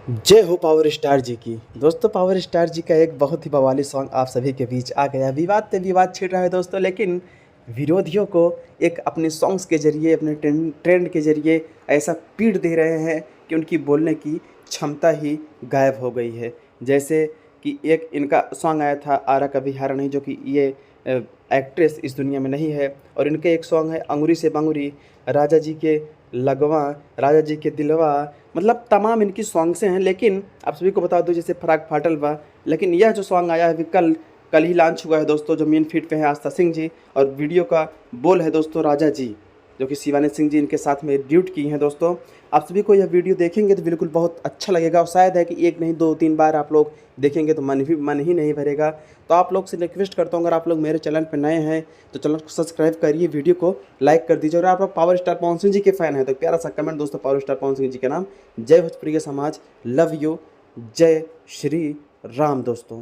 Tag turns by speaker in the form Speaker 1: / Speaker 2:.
Speaker 1: जय हो power star जी की। दोस्तों पावर स्टार जी का एक बहुत ही बवाली सॉन्ग आप सभी के बीच आ गया। विवाद पे विवाद छिड़ रहा है दोस्तों, लेकिन विरोधियों को एक अपने सॉन्ग्स के ज़रिए, अपने ट्रेंड के ज़रिए ऐसा पीट दे रहे हैं कि उनकी बोलने की क्षमता ही गायब हो गई है। जैसे कि एक इनका सॉन्ग आया था आरा कभी हारा नहीं, जो कि ये एक्ट्रेस इस दुनिया में नहीं है, और इनके एक सॉन्ग है अंगूरी से बंगूरी, राजा जी के लगवा, राजा जी के दिलवा, मतलब तमाम इनकी सॉन्ग्स हैं। लेकिन आप सभी को बता दूं जैसे फराक फाटल बा, लेकिन यह जो सॉन्ग आया है अभी कल कल ही लॉन्च हुआ है दोस्तों, जो मेन फीड पे है आस्था सिंह जी, और वीडियो का बोल है दोस्तों राजा जी, जो कि शिवानी सिंह जी इनके साथ में ड्यूट की हैं दोस्तों। आप सभी को यह वीडियो देखेंगे तो बिल्कुल बहुत अच्छा लगेगा, और शायद है कि एक नहीं दो तीन बार आप लोग देखेंगे तो मन ही नहीं भरेगा। तो आप लोग से रिक्वेस्ट करता हूँ, अगर आप लोग मेरे चैनल पर नए हैं तो चैनल को सब्सक्राइब करिए, वीडियो को लाइक कर दीजिए, और आप लोग पावर स्टार पवन सिंह जी के फैन हैं तो प्यारा सा कमेंट दोस्तों पावर स्टार पवन सिंह जी के नाम। जय भोजपुरी समाज, लव यू, जय श्री राम दोस्तों।